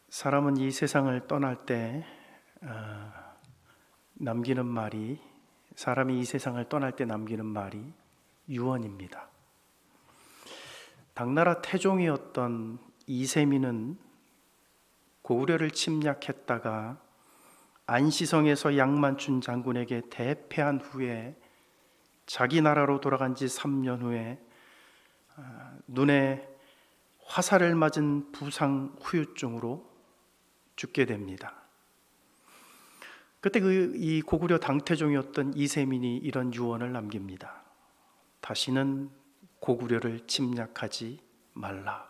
사람은 이 세상을 떠날 때 남기는 말이 사람이 이 세상을 떠날 때 남기는 말이 유언입니다. 당나라 태종이었던 이세민은 고구려를 침략했다가 안시성에서 양만춘 장군에게 대패한 후에 자기 나라로 돌아간 지 3년 후에 눈에 화살을 맞은 부상 후유증으로 죽게 됩니다. 그때 이 고구려 당태종이었던 이세민이 이런 유언을 남깁니다. 다시는 고구려를 침략하지 말라.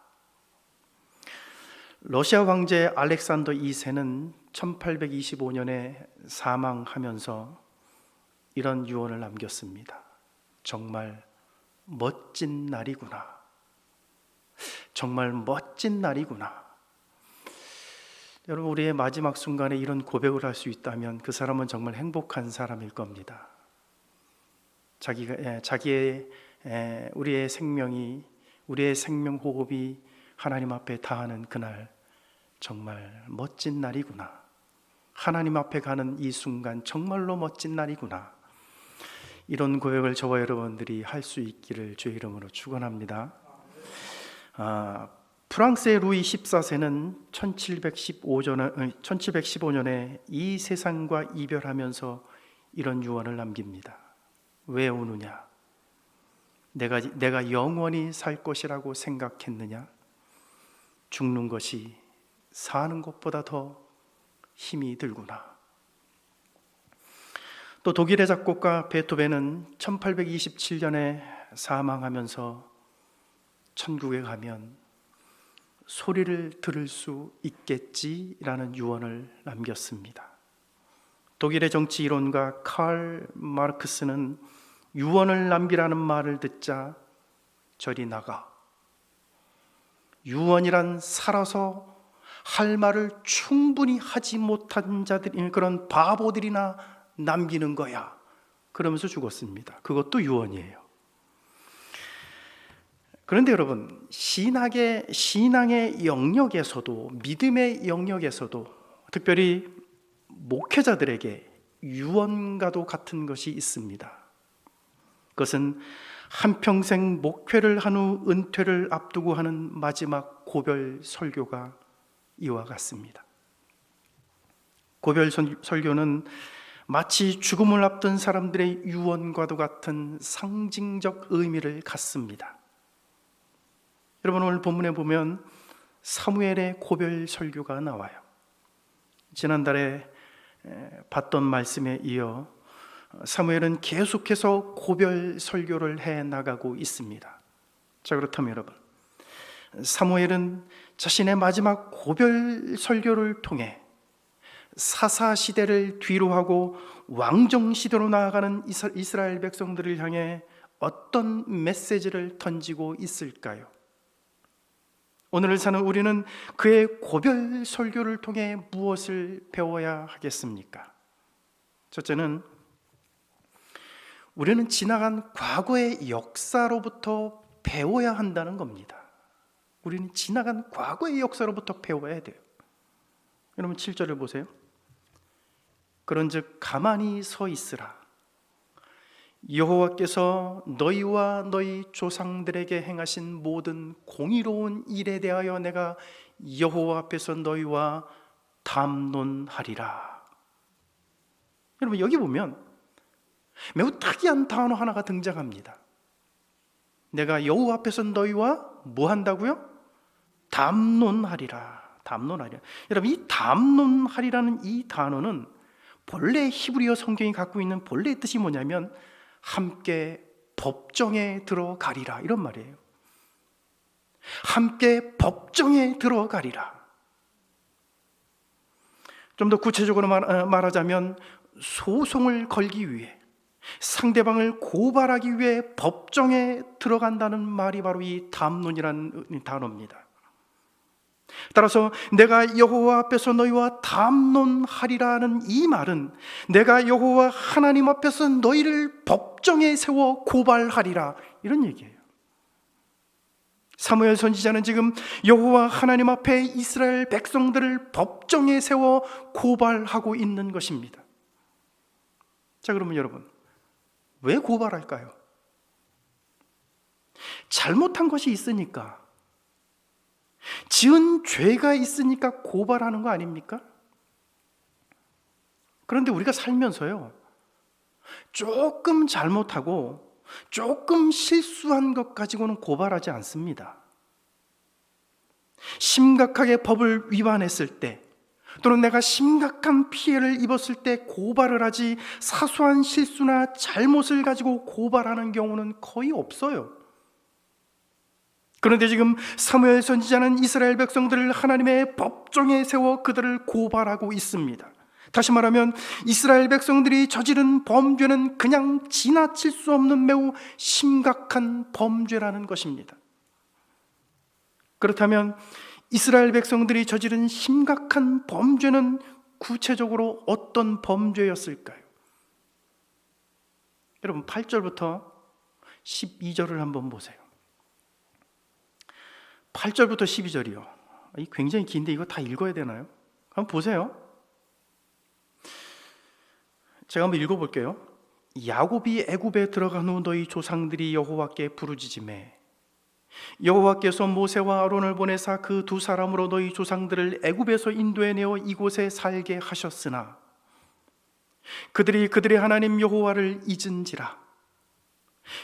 러시아 황제 알렉산더 2세는 1825년에 사망하면서 이런 유언을 남겼습니다. 정말 멋진 날이구나. 정말 멋진 날이구나. 여러분, 우리의 마지막 순간에 이런 고백을 할 수 있다면 그 사람은 정말 행복한 사람일 겁니다. 우리의 생명이, 우리의 생명 호흡이 하나님 앞에 닿는 그날, 정말 멋진 날이구나. 하나님 앞에 가는 이 순간 정말로 멋진 날이구나. 이런 고백을 저와 여러분들이 할 수 있기를 주의 이름으로 축원합니다. 프랑스의 루이 14세는 1715년에 이 세상과 이별하면서 이런 유언을 남깁니다. 왜 우느냐? 내가 영원히 살 것이라고 생각했느냐? 죽는 것이 사는 것보다 더 힘이 들구나. 또 독일의 작곡가 베토벤은 1827년에 사망하면서 천국에 가면 소리를 들을 수 있겠지라는 유언을 남겼습니다. 독일의 정치 이론가 칼 마르크스는 유언을 남기라는 말을 듣자 저리 나가. 유언이란 살아서 할 말을 충분히 하지 못한 자들, 그런 바보들이나 남기는 거야. 그러면서 죽었습니다. 그것도 유언이에요. 그런데 여러분, 신앙의 영역에서도, 믿음의 영역에서도, 특별히 목회자들에게 유언과도 같은 것이 있습니다. 그것은 한평생 목회를 한 후 은퇴를 앞두고 하는 마지막 고별 설교가 이와 같습니다. 고별 설교는 마치 죽음을 앞둔 사람들의 유언과도 같은 상징적 의미를 갖습니다. 여러분, 오늘 본문에 보면 사무엘의 고별 설교가 나와요. 지난달에 봤던 말씀에 이어 사무엘은 계속해서 고별 설교를 해 나가고 있습니다. 자, 그렇다면 여러분, 사무엘은 자신의 마지막 고별 설교를 통해 사사 시대를 뒤로하고 왕정 시대로 나아가는 이스라엘 백성들을 향해 어떤 메시지를 던지고 있을까요? 오늘을 사는 우리는 그의 고별 설교를 통해 무엇을 배워야 하겠습니까? 첫째는 우리는 지나간 과거의 역사로부터 배워야 한다는 겁니다. 우리는 지나간 과거의 역사로부터 배워야 돼요. 여러분, 7절을 보세요. 그런즉 가만히 서 있으라. 여호와께서 너희와 너희 조상들에게 행하신 모든 공의로운 일에 대하여 내가 여호와 앞에서 너희와 담론하리라. 여러분, 여기 보면 매우 특이한 단어 하나가 등장합니다. 내가 여호와 앞에서 너희와 뭐 한다고요? 담론하리라. 담론하리라. 여러분, 이 담론하리라는 이 단어는 본래 히브리어 성경이 갖고 있는 본래의 뜻이 뭐냐면 함께 법정에 들어가리라, 이런 말이에요. 함께 법정에 들어가리라. 좀 더 구체적으로 말하자면 소송을 걸기 위해, 상대방을 고발하기 위해 법정에 들어간다는 말이 바로 이 담론이라는 단어입니다. 따라서 내가 여호와 앞에서 너희와 담론하리라는 이 말은 내가 여호와 하나님 앞에서 너희를 법정에 세워 고발하리라, 이런 얘기예요. 사무엘 선지자는 지금 여호와 하나님 앞에 이스라엘 백성들을 법정에 세워 고발하고 있는 것입니다. 자, 그러면 여러분, 왜 고발할까요? 잘못한 것이 있으니까, 지은 죄가 있으니까 고발하는 거 아닙니까? 그런데 우리가 살면서요, 조금 잘못하고 조금 실수한 것 가지고는 고발하지 않습니다. 심각하게 법을 위반했을 때, 또는 내가 심각한 피해를 입었을 때 고발을 하지, 사소한 실수나 잘못을 가지고 고발하는 경우는 거의 없어요. 그런데 지금 사무엘 선지자는 이스라엘 백성들을 하나님의 법정에 세워 그들을 고발하고 있습니다. 다시 말하면 이스라엘 백성들이 저지른 범죄는 그냥 지나칠 수 없는 매우 심각한 범죄라는 것입니다. 그렇다면 이스라엘 백성들이 저지른 심각한 범죄는 구체적으로 어떤 범죄였을까요? 여러분, 8절부터 12절을 한번 보세요. 8절부터 12절이요. 굉장히 긴데 이거 다 읽어야 되나요? 한번 보세요. 제가 한번 읽어볼게요. 야곱이 애굽에 들어간 후 너희 조상들이 여호와께 부르짖으매 여호와께서 모세와 아론을 보내사 그 두 사람으로 너희 조상들을 애굽에서 인도해내어 이곳에 살게 하셨으나 그들이 그들의 하나님 여호와를 잊은지라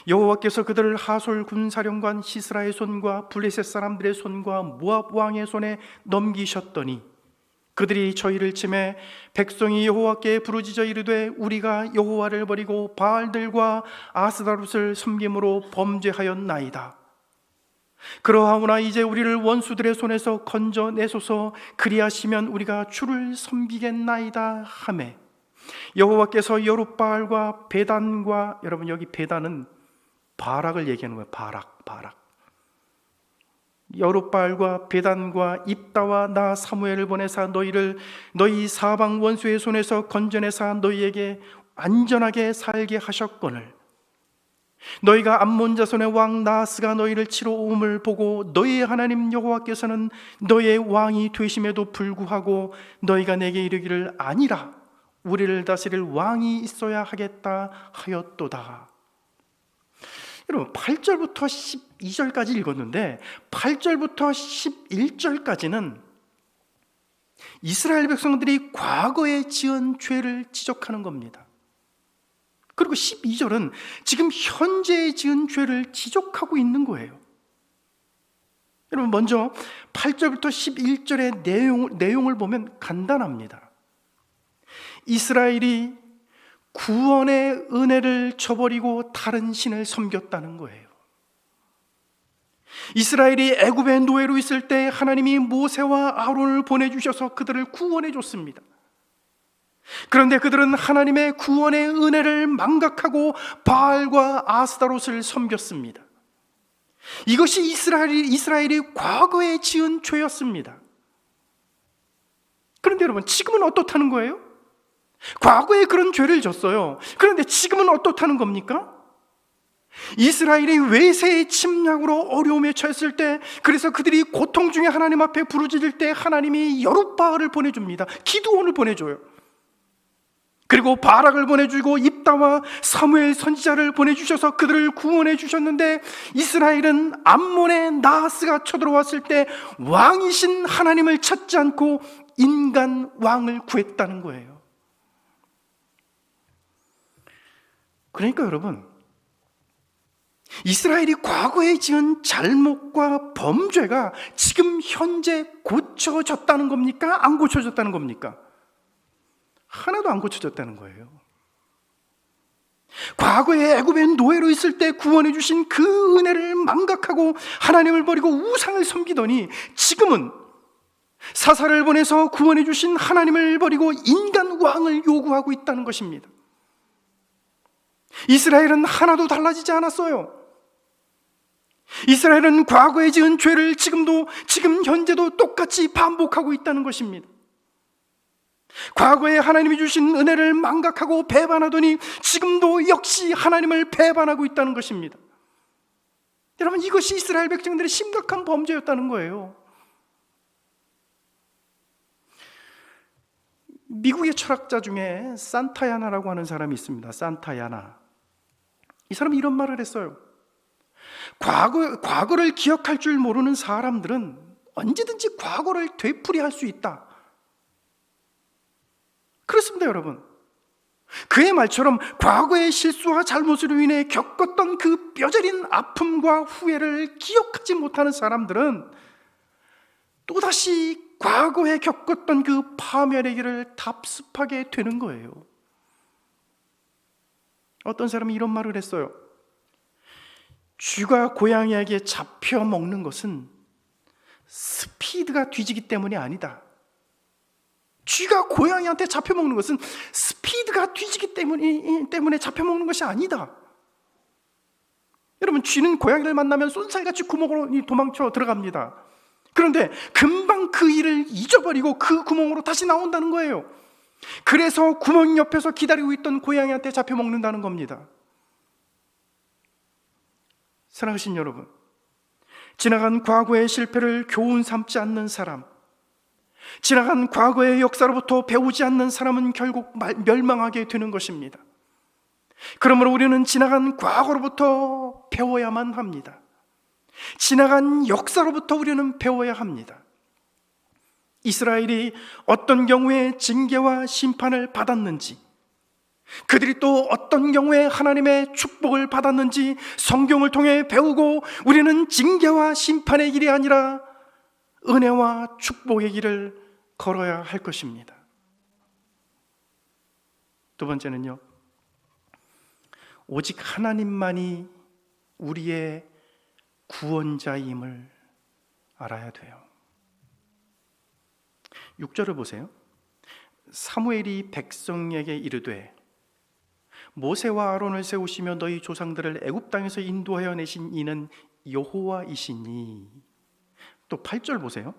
여호와께서 그들을 하솔 군사령관 시스라의 손과 블레셋 사람들의 손과 모압 왕의 손에 넘기셨더니 그들이 저희를 치매 백성이 여호와께 부르짖어 이르되 우리가 여호와를 버리고 바알들과 아스다롯을 섬김으로 범죄하였나이다. 그러하오나 이제 우리를 원수들의 손에서 건져내소서. 그리하시면 우리가 주를 섬기겠나이다 하매 여호와께서 여룻바알과 베단과, 여러분 여기 베단은 바락을 얘기하는 거예요. 바락. 여룻바알과 베단과 입다와 나 사무엘을 보내사 너희를 너희 사방 원수의 손에서 건져내사 너희에게 안전하게 살게 하셨거늘 너희가 암몬 자손의 왕 나하스가 너희를 치러 오음을 보고 너희의 하나님 여호와께서는 너희의 왕이 되심에도 불구하고 너희가 내게 이르기를 아니라 우리를 다스릴 왕이 있어야 하겠다 하였도다. 여러분, 8절부터 12절까지 읽었는데 8절부터 11절까지는 이스라엘 백성들이 과거에 지은 죄를 지적하는 겁니다. 그리고 12절은 지금 현재에 지은 죄를 지적하고 있는 거예요. 여러분, 먼저 8절부터 11절의 내용을 보면 간단합니다. 이스라엘이 구원의 은혜를 저버리고 다른 신을 섬겼다는 거예요. 이스라엘이 애굽의 노예로 있을 때 하나님이 모세와 아론을 보내주셔서 그들을 구원해 줬습니다. 그런데 그들은 하나님의 구원의 은혜를 망각하고 바알과 아스다롯을 섬겼습니다. 이것이 이스라엘이 과거에 지은 죄였습니다. 그런데 여러분, 지금은 어떻다는 거예요? 과거에 그런 죄를 졌어요. 그런데 지금은 어떻다는 겁니까? 이스라엘이 외세의 침략으로 어려움에 처했을 때, 그래서 그들이 고통 중에 하나님 앞에 부르짖을 때 하나님이 여룻바알을 보내줍니다. 기드온을 보내줘요. 그리고 바락을 보내주고 입다와 사무엘 선지자를 보내주셔서 그들을 구원해 주셨는데, 이스라엘은 암몬의 나하스가 쳐들어왔을 때 왕이신 하나님을 찾지 않고 인간 왕을 구했다는 거예요. 그러니까 여러분, 이스라엘이 과거에 지은 잘못과 범죄가 지금 현재 고쳐졌다는 겁니까? 안 고쳐졌다는 겁니까? 하나도 안 고쳐졌다는 거예요. 과거에 애굽의 노예로 있을 때 구원해 주신 그 은혜를 망각하고 하나님을 버리고 우상을 섬기더니 지금은 사사를 보내서 구원해 주신 하나님을 버리고 인간 왕을 요구하고 있다는 것입니다. 이스라엘은 하나도 달라지지 않았어요. 이스라엘은 과거에 지은 죄를 지금 현재도 똑같이 반복하고 있다는 것입니다. 과거에 하나님이 주신 은혜를 망각하고 배반하더니 지금도 역시 하나님을 배반하고 있다는 것입니다. 여러분, 이것이 이스라엘 백성들의 심각한 범죄였다는 거예요. 미국의 철학자 중에 산타야나라고 하는 사람이 있습니다. 산타야나. 이 사람이 이런 말을 했어요. 과거를 기억할 줄 모르는 사람들은 언제든지 과거를 되풀이할 수 있다. 그렇습니다, 여러분. 그의 말처럼 과거의 실수와 잘못으로 인해 겪었던 그 뼈저린 아픔과 후회를 기억하지 못하는 사람들은 또다시 과거에 겪었던 그 파멸의 길을 답습하게 되는 거예요. 어떤 사람이 이런 말을 했어요. 쥐가 고양이에게 잡혀 먹는 것은 스피드가 뒤지기 때문이 아니다. 쥐가 고양이한테 잡혀 먹는 것은 스피드가 뒤지기 때문에 잡혀 먹는 것이 아니다. 여러분, 쥐는 고양이를 만나면 쏜살같이 구멍으로 도망쳐 들어갑니다. 그런데 금방 그 일을 잊어버리고 그 구멍으로 다시 나온다는 거예요. 그래서 구멍 옆에서 기다리고 있던 고양이한테 잡혀 먹는다는 겁니다. 사랑하신 여러분, 지나간 과거의 실패를 교훈 삼지 않는 사람, 지나간 과거의 역사로부터 배우지 않는 사람은 결국 멸망하게 되는 것입니다. 그러므로 우리는 지나간 과거로부터 배워야만 합니다. 지나간 역사로부터 우리는 배워야 합니다. 이스라엘이 어떤 경우에 징계와 심판을 받았는지, 그들이 또 어떤 경우에 하나님의 축복을 받았는지 성경을 통해 배우고 우리는 징계와 심판의 길이 아니라 은혜와 축복의 길을 걸어야 할 것입니다. 두 번째는요, 오직 하나님만이 우리의 구원자임을 알아야 돼요. 6절을 보세요. 사무엘이 백성에게 이르되 모세와 아론을 세우시며 너희 조상들을 애굽 땅에서 인도하여 내신 이는 여호와이시니. 또 8절 보세요.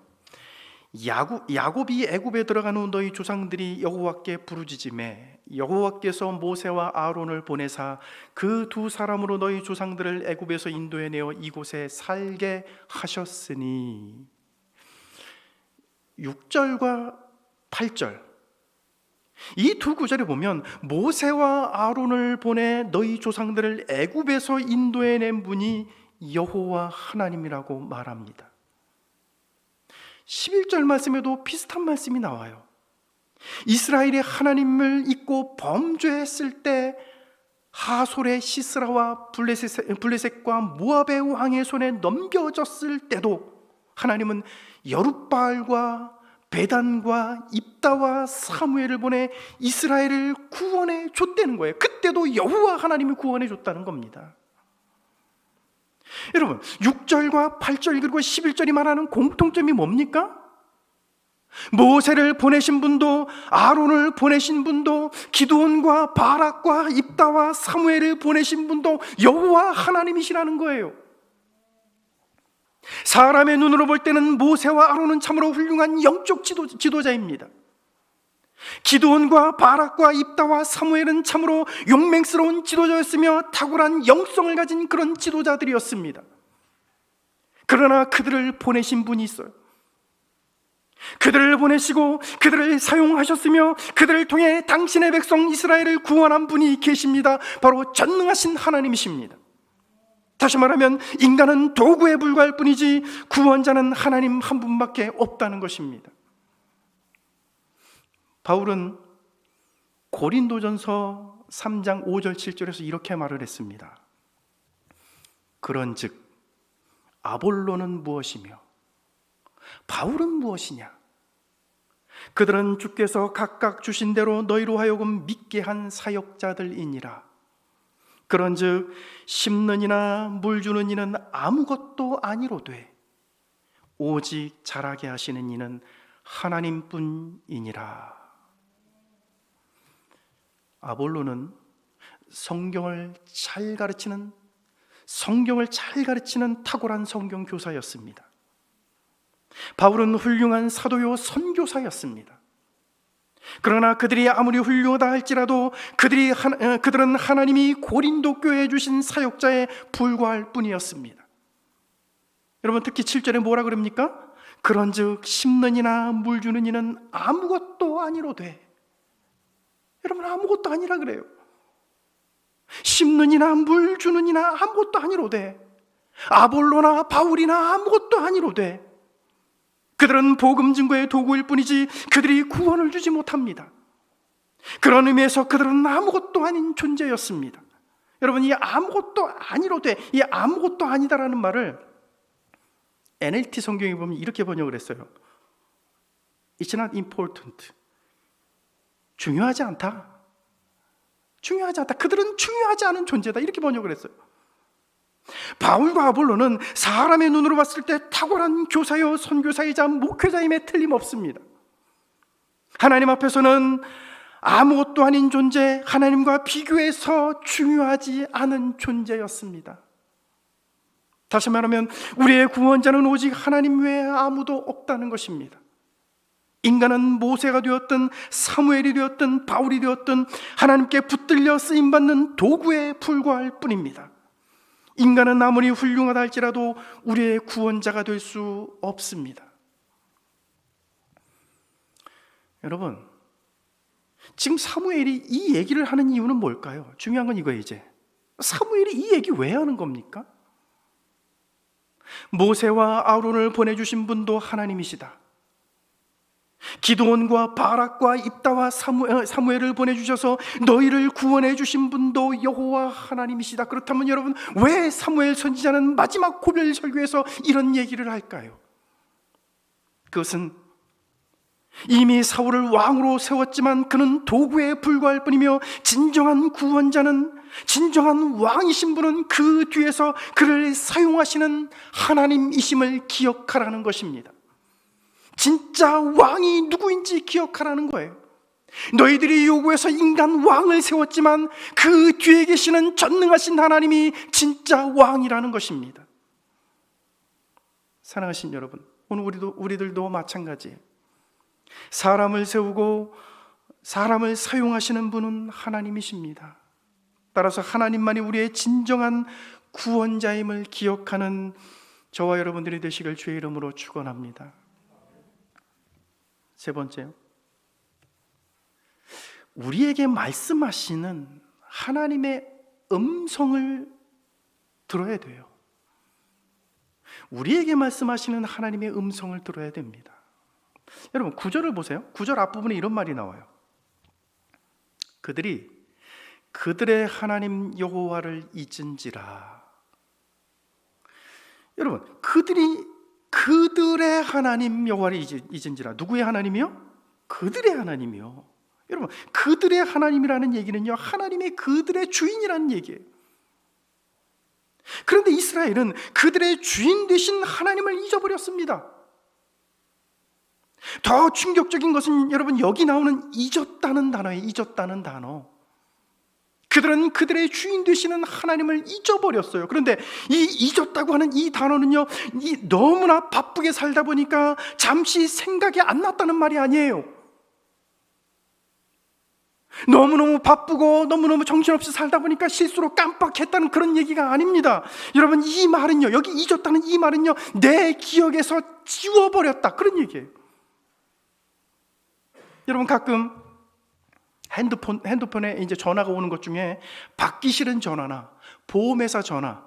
야곱이 애굽에 들어간 후 너희 조상들이 여호와께 부르짖음에 여호와께서 모세와 아론을 보내사 그 두 사람으로 너희 조상들을 애굽에서 인도해 내어 이곳에 살게 하셨으니. 6절과 8절, 이 두 구절에 보면 모세와 아론을 보내 너희 조상들을 애굽에서 인도해 낸 분이 여호와 하나님이라고 말합니다. 11절 말씀에도 비슷한 말씀이 나와요. 이스라엘이 하나님을 잊고 범죄했을 때 하솔의 시스라와 블레셋과 모압의 왕의 손에 넘겨졌을 때도 하나님은 여룻바알과 베단과 입다와 사무엘을 보내 이스라엘을 구원해 줬다는 거예요. 그때도 여호와 하나님이 구원해 줬다는 겁니다. 여러분, 6절과 8절 그리고 11절이 말하는 공통점이 뭡니까? 모세를 보내신 분도 아론을 보내신 분도 기드온과 바락과 입다와 사무엘을 보내신 분도 여호와 하나님이시라는 거예요. 사람의 눈으로 볼 때는 모세와 아론은 참으로 훌륭한 영적 지도자입니다. 기드온과 바락과 입다와 사무엘은 참으로 용맹스러운 지도자였으며 탁월한 영성을 가진 그런 지도자들이었습니다. 그러나 그들을 보내신 분이 있어요. 그들을 보내시고 그들을 사용하셨으며 그들을 통해 당신의 백성 이스라엘을 구원한 분이 계십니다. 바로 전능하신 하나님이십니다. 다시 말하면 인간은 도구에 불과할 뿐이지 구원자는 하나님 한 분밖에 없다는 것입니다. 바울은 고린도전서 3장 5절 7절에서 이렇게 말을 했습니다. 그런즉 아볼로는 무엇이며 바울은 무엇이냐? 그들은 주께서 각각 주신 대로 너희로 하여금 믿게 한 사역자들이니라. 그런즉 심는 이나 물 주는 이는 아무것도 아니로되 오직 자라게 하시는 이는 하나님뿐이니라. 아볼로는 성경을 잘 가르치는 탁월한 성경 교사였습니다. 바울은 훌륭한 사도요 선교사였습니다. 그러나 그들이 아무리 훌륭하다 할지라도 그들은 하나님이 고린도 교회에 주신 사역자에 불과할 뿐이었습니다. 여러분 특히 7절에 뭐라 그럽니까? 그런즉 심는 이나 물 주는 이는 아무것도 아니로되. 여러분 아무것도 아니라 그래요. 심는 이나 물 주는 이나 아무것도 아니로되, 아볼로나 바울이나 아무것도 아니로되, 그들은 복음 증거의 도구일 뿐이지 그들이 구원을 주지 못합니다. 그런 의미에서 그들은 아무것도 아닌 존재였습니다. 여러분 이 아무것도 아니로되, 이 아무것도 아니다라는 말을 NLT 성경에 보면 이렇게 번역을 했어요. It's not important. 중요하지 않다. 중요하지 않다. 그들은 중요하지 않은 존재다. 이렇게 번역을 했어요. 바울과 아볼로는 사람의 눈으로 봤을 때 탁월한 교사요 선교사이자 목회자임에 틀림없습니다. 하나님 앞에서는 아무것도 아닌 존재, 하나님과 비교해서 중요하지 않은 존재였습니다. 다시 말하면 우리의 구원자는 오직 하나님 외에 아무도 없다는 것입니다. 인간은 모세가 되었든 사무엘이 되었든 바울이 되었든 하나님께 붙들려 쓰임받는 도구에 불과할 뿐입니다. 인간은 아무리 훌륭하다 할지라도 우리의 구원자가 될 수 없습니다. 여러분, 지금 사무엘이 이 얘기를 하는 이유는 뭘까요? 중요한 건 이거예요. 이제 사무엘이 이 얘기 왜 하는 겁니까? 모세와 아론을 보내주신 분도 하나님이시다. 기드온과 바락과 입다와 사무엘을 보내주셔서 너희를 구원해 주신 분도 여호와 하나님이시다. 그렇다면 여러분 왜 사무엘 선지자는 마지막 고별 설교에서 이런 얘기를 할까요? 그것은 이미 사울을 왕으로 세웠지만 그는 도구에 불과할 뿐이며 진정한 구원자는, 진정한 왕이신 분은 그 뒤에서 그를 사용하시는 하나님이심을 기억하라는 것입니다. 진짜 왕이 누구인지 기억하라는 거예요. 너희들이 요구해서 인간 왕을 세웠지만 그 뒤에 계시는 전능하신 하나님이 진짜 왕이라는 것입니다. 사랑하신 여러분, 오늘 우리들도 마찬가지예요. 사람을 세우고 사람을 사용하시는 분은 하나님이십니다. 따라서 하나님만이 우리의 진정한 구원자임을 기억하는 저와 여러분들이 되시길 주의 이름으로 축원합니다. 세 번째요, 우리에게 말씀하시는 하나님의 음성을 들어야 돼요. 우리에게 말씀하시는 하나님의 음성을 들어야 됩니다. 여러분 9절을 보세요. 9절 앞부분에 이런 말이 나와요. 그들이 그들의 하나님 여호와를 잊은지라. 여러분 그들이 그들의 하나님 여호와를 잊은지라. 누구의 하나님이요? 그들의 하나님이요. 여러분 그들의 하나님이라는 얘기는요, 하나님이 그들의 주인이라는 얘기예요. 그런데 이스라엘은 그들의 주인 되신 하나님을 잊어버렸습니다. 더 충격적인 것은 여러분 여기 나오는 잊었다는 단어예요. 잊었다는 단어. 그들은 그들의 주인 되시는 하나님을 잊어버렸어요. 그런데 이 잊었다고 하는 이 단어는요, 너무나 바쁘게 살다 보니까 잠시 생각이 안 났다는 말이 아니에요. 너무너무 바쁘고 너무너무 정신없이 살다 보니까 실수로 깜빡했다는 그런 얘기가 아닙니다. 여러분 이 말은요, 여기 잊었다는 이 말은요, 내 기억에서 지워버렸다 그런 얘기예요. 여러분 가끔 핸드폰에 이제 전화가 오는 것 중에 받기 싫은 전화나 보험회사 전화,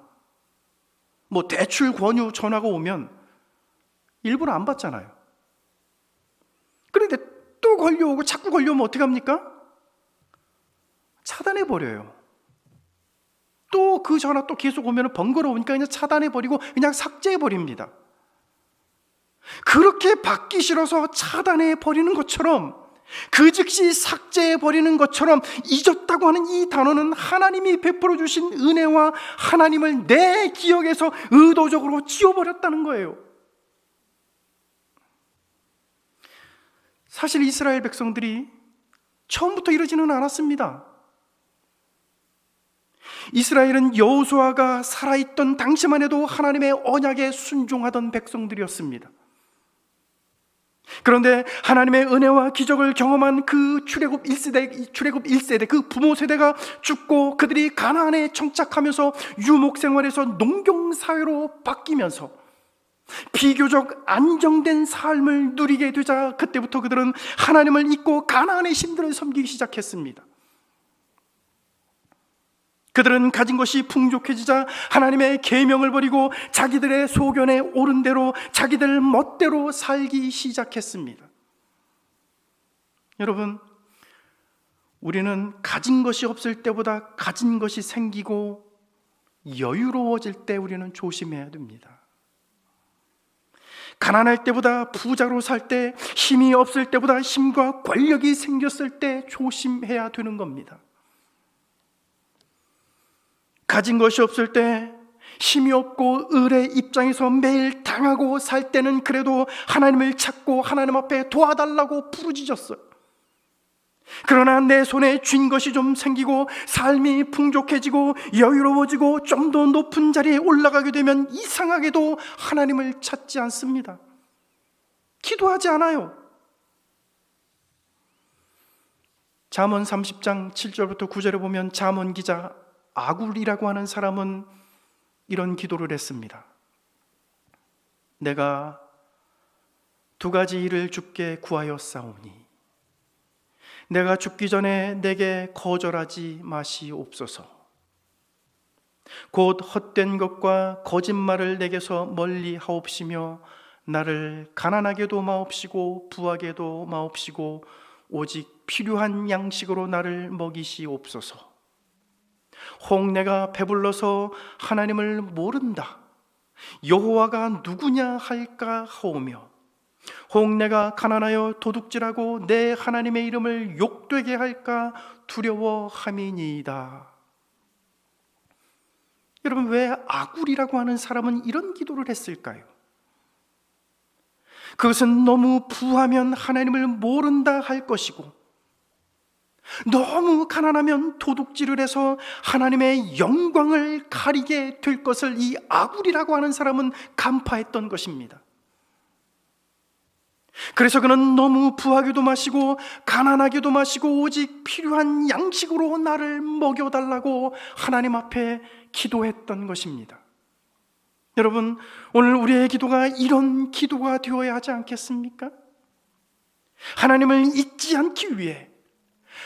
뭐 대출 권유 전화가 오면 일부러 안 받잖아요. 그런데 또 걸려오고 자꾸 걸려오면 어떻게 합니까? 차단해버려요. 또 그 전화 또 계속 오면 번거로우니까 그냥 차단해버리고 그냥 삭제해버립니다. 그렇게 받기 싫어서 차단해버리는 것처럼, 그 즉시 삭제해버리는 것처럼 잊었다고 하는 이 단어는 하나님이 베풀어 주신 은혜와 하나님을 내 기억에서 의도적으로 지워버렸다는 거예요. 사실 이스라엘 백성들이 처음부터 이러지는 않았습니다. 이스라엘은 여호수아가 살아있던 당시만 해도 하나님의 언약에 순종하던 백성들이었습니다. 그런데 하나님의 은혜와 기적을 경험한 그 출애굽 1세대 그 부모 세대가 죽고 그들이 가나안에 정착하면서 유목 생활에서 농경 사회로 바뀌면서 비교적 안정된 삶을 누리게 되자 그때부터 그들은 하나님을 잊고 가나안의 신들을 섬기기 시작했습니다. 그들은 가진 것이 풍족해지자 하나님의 계명을 버리고 자기들의 소견에 옳은 대로 자기들 멋대로 살기 시작했습니다. 여러분, 우리는 가진 것이 없을 때보다 가진 것이 생기고 여유로워질 때 우리는 조심해야 됩니다. 가난할 때보다 부자로 살 때, 힘이 없을 때보다 힘과 권력이 생겼을 때 조심해야 되는 겁니다. 가진 것이 없을 때, 힘이 없고 을의 입장에서 매일 당하고 살 때는 그래도 하나님을 찾고 하나님 앞에 도와달라고 부르짖었어요. 그러나 내 손에 쥔 것이 좀 생기고 삶이 풍족해지고 여유로워지고 좀 더 높은 자리에 올라가게 되면 이상하게도 하나님을 찾지 않습니다. 기도하지 않아요. 잠언 30장 7절부터 9절에 보면 잠언 기자 아굴이라고 하는 사람은 이런 기도를 했습니다. 내가 두 가지 일을 주께 구하였사오니 내가 죽기 전에 내게 거절하지 마시옵소서. 곧 헛된 것과 거짓말을 내게서 멀리 하옵시며 나를 가난하게도 마옵시고 부하게도 마옵시고 오직 필요한 양식으로 나를 먹이시옵소서. 혹 내가 배불러서 하나님을 모른다, 여호와가 누구냐 할까 하오며 혹 내가 가난하여 도둑질하고 내 하나님의 이름을 욕되게 할까 두려워함이니이다. 여러분, 왜 아굴이라고 하는 사람은 이런 기도를 했을까요? 그것은 너무 부하면 하나님을 모른다 할 것이고 너무 가난하면 도둑질을 해서 하나님의 영광을 가리게 될 것을 이 아굴이라고 하는 사람은 간파했던 것입니다. 그래서 그는 너무 부하게도 마시고 가난하게도 마시고 오직 필요한 양식으로 나를 먹여달라고 하나님 앞에 기도했던 것입니다. 여러분, 오늘 우리의 기도가 이런 기도가 되어야 하지 않겠습니까? 하나님을 잊지 않기 위해,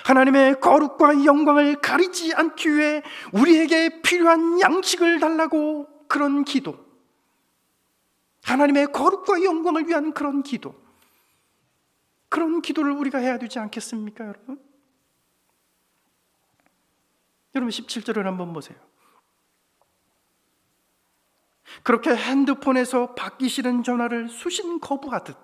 하나님의 거룩과 영광을 가리지 않기 위해 우리에게 필요한 양식을 달라고, 그런 기도, 하나님의 거룩과 영광을 위한 그런 기도, 그런 기도를 우리가 해야 되지 않겠습니까, 여러분? 여러분, 17절을 한번 보세요. 그렇게 핸드폰에서 받기 싫은 전화를 수신 거부하듯,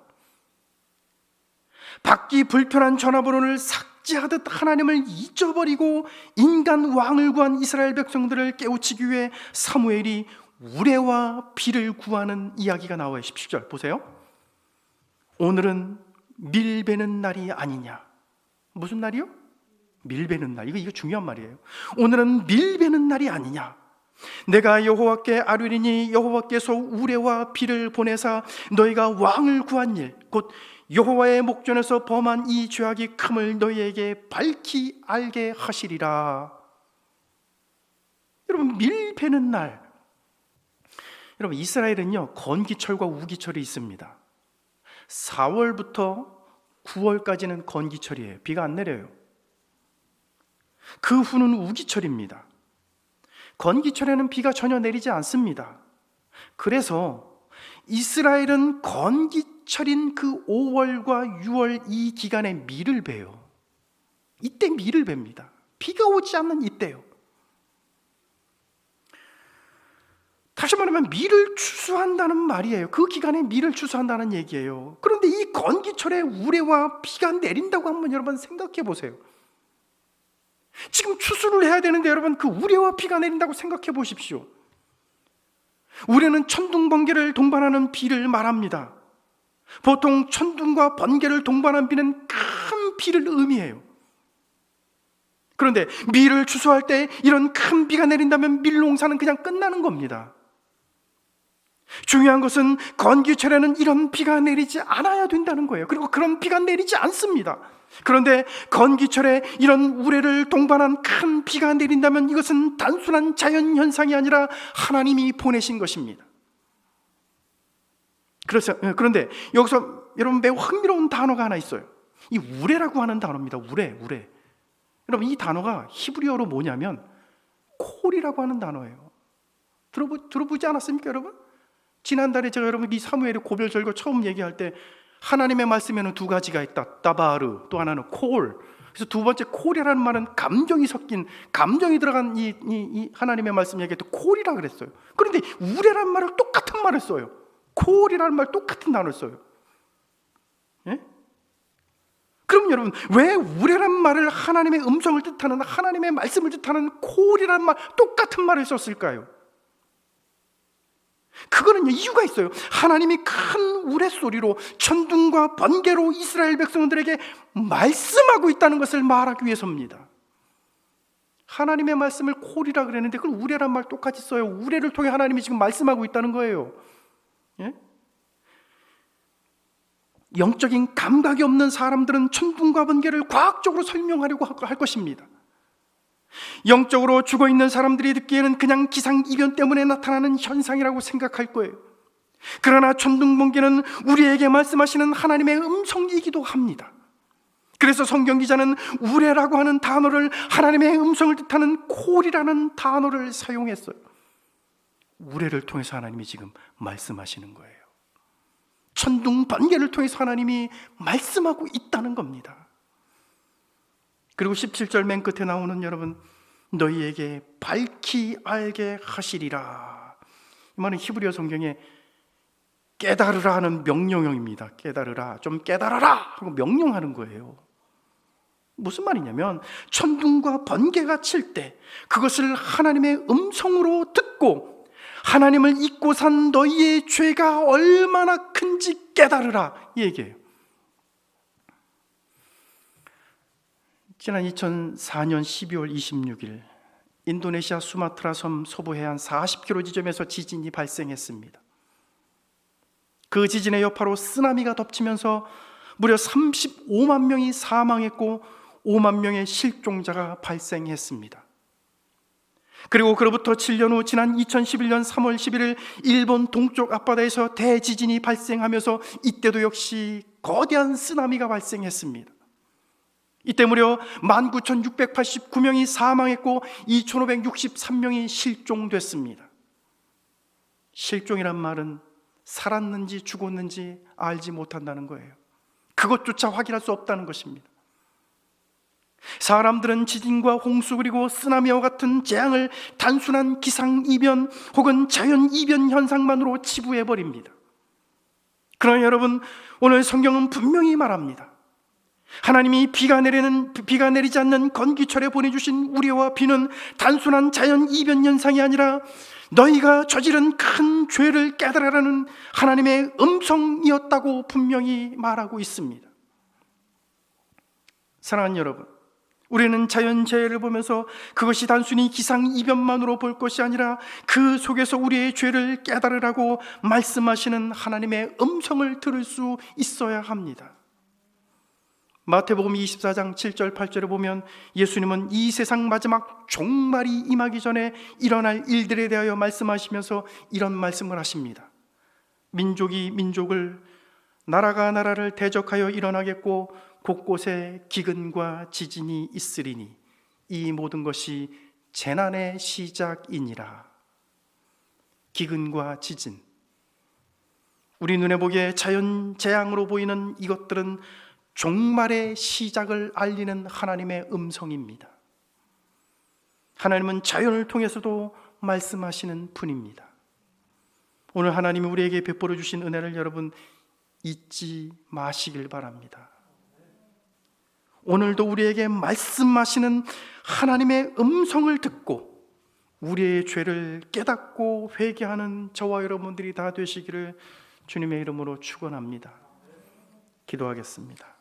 받기 불편한 전화번호를 삭제하듯 하나님을 잊어버리고 인간 왕을 구한 이스라엘 백성들을 깨우치기 위해 사무엘이 우레와 비를 구하는 이야기가 나와요. 17절 보세요. 오늘은 밀베는 날이 아니냐. 무슨 날이요? 밀베는 날. 이거 중요한 말이에요. 오늘은 밀베는 날이 아니냐. 내가 여호와께 아뢰리니 여호와께서 우레와 비를 보내사 너희가 왕을 구한 일, 곧 여호와의 목전에서 범한 이 죄악이 큼을 너희에게 밝히 알게 하시리라. 여러분, 밀베는 날. 여러분, 이스라엘은요 건기철과 우기철이 있습니다. 4월부터 9월까지는 건기철이에요. 비가 안 내려요. 그 후는 우기철입니다. 건기철에는 비가 전혀 내리지 않습니다. 그래서 이스라엘은 건기철인 그 5월과 6월 이 기간에 밀을 베요. 이때 밀을 뱁니다. 비가 오지 않는 이때요. 다시 말하면 밀을 추수한다는 말이에요. 그 기간에 밀을 추수한다는 얘기예요. 그런데 이 건기철에 우레와 비가 내린다고 한번 여러분 생각해 보세요. 지금 추수를 해야 되는데 여러분, 그 우레와 비가 내린다고 생각해 보십시오. 우레는 천둥 번개를 동반하는 비를 말합니다. 보통 천둥과 번개를 동반한 비는 큰 비를 의미해요. 그런데 밀을 추수할 때 이런 큰 비가 내린다면 밀농사는 그냥 끝나는 겁니다. 중요한 것은 건기철에는 이런 비가 내리지 않아야 된다는 거예요. 그리고 그런 비가 내리지 않습니다. 그런데 건기철에 이런 우레를 동반한 큰 비가 내린다면 이것은 단순한 자연현상이 아니라 하나님이 보내신 것입니다. 그런데 여기서 여러분 매우 흥미로운 단어가 하나 있어요. 이 우레라고 하는 단어입니다. 우레. 여러분 이 단어가 히브리어로 뭐냐면 콜이라고 하는 단어예요. 들어보지 않았습니까, 여러분? 지난달에 제가 여러분 이 사무엘의 고별절거 처음 얘기할 때 하나님의 말씀에는 두 가지가 있다. 따바르, 또 하나는 콜. 그래서 두 번째 콜이라는 말은 감정이 섞인, 감정이 들어간 이 하나님의 말씀 얘기할 때 콜이라 그랬어요. 그런데 우레라는 말을 똑같은 말을 써요. 콜이라는 말 똑같은 단어를 써요. 예? 그럼 여러분 왜 우레란 말을 하나님의 음성을 뜻하는, 하나님의 말씀을 뜻하는 콜이라는 말, 똑같은 말을 썼을까요? 그거는 이유가 있어요. 하나님이 큰 우레소리로 천둥과 번개로 이스라엘 백성들에게 말씀하고 있다는 것을 말하기 위해서입니다. 하나님의 말씀을 콜이라 그랬는데 그걸 우레란 말 똑같이 써요. 우레를 통해 하나님이 지금 말씀하고 있다는 거예요. 예? 영적인 감각이 없는 사람들은 천둥과 번개를 과학적으로 설명하려고 할 것입니다. 영적으로 죽어있는 사람들이 듣기에는 그냥 기상이변 때문에 나타나는 현상이라고 생각할 거예요. 그러나 천둥 번개는 우리에게 말씀하시는 하나님의 음성이기도 합니다. 그래서 성경 기자는 우레라고 하는 단어를 하나님의 음성을 뜻하는 콜이라는 단어를 사용했어요. 우레를 통해서 하나님이 지금 말씀하시는 거예요. 천둥 번개를 통해서 하나님이 말씀하고 있다는 겁니다. 그리고 17절 맨 끝에 나오는 여러분, 너희에게 밝히 알게 하시리라. 이 말은 히브리어 성경에 깨달으라 하는 명령형입니다. 깨달으라, 좀 깨달아라 하고 명령하는 거예요. 무슨 말이냐면 천둥과 번개가 칠 때 그것을 하나님의 음성으로 듣고 하나님을 잊고 산 너희의 죄가 얼마나 큰지 깨달으라, 이 얘기예요. 지난 2004년 12월 26일 인도네시아 수마트라 섬 서부 해안 40km 지점에서 지진이 발생했습니다. 그 지진의 여파로 쓰나미가 덮치면서 무려 35만 명이 사망했고 5만 명의 실종자가 발생했습니다. 그리고 그로부터 7년 후 지난 2011년 3월 11일 일본 동쪽 앞바다에서 대지진이 발생하면서 이때도 역시 거대한 쓰나미가 발생했습니다. 이때 무려 19,689명이 사망했고 2,563명이 실종됐습니다. 실종이란 말은 살았는지 죽었는지 알지 못한다는 거예요. 그것조차 확인할 수 없다는 것입니다. 사람들은 지진과 홍수 그리고 쓰나미와 같은 재앙을 단순한 기상이변 혹은 자연이변 현상만으로 치부해버립니다. 그러나 여러분, 오늘 성경은 분명히 말합니다. 하나님이 비가 내리지 않는 건기철에 보내주신 우리와 비는 단순한 자연이변 현상이 아니라 너희가 저지른 큰 죄를 깨달으라는 하나님의 음성이었다고 분명히 말하고 있습니다. 사랑하는 여러분, 우리는 자연재해를 보면서 그것이 단순히 기상이변만으로 볼 것이 아니라 그 속에서 우리의 죄를 깨달으라고 말씀하시는 하나님의 음성을 들을 수 있어야 합니다. 마태복음 24장 7절 8절에 보면 예수님은 이 세상 마지막 종말이 임하기 전에 일어날 일들에 대하여 말씀하시면서 이런 말씀을 하십니다. 민족이 민족을, 나라가 나라를 대적하여 일어나겠고 곳곳에 기근과 지진이 있으리니 이 모든 것이 재난의 시작이니라. 기근과 지진, 우리 눈에 보기에 자연재앙으로 보이는 이것들은 종말의 시작을 알리는 하나님의 음성입니다. 하나님은 자연을 통해서도 말씀하시는 분입니다. 오늘 하나님이 우리에게 베풀어 주신 은혜를 여러분 잊지 마시길 바랍니다. 오늘도 우리에게 말씀하시는 하나님의 음성을 듣고 우리의 죄를 깨닫고 회개하는 저와 여러분들이 다 되시기를 주님의 이름으로 축원합니다. 기도하겠습니다.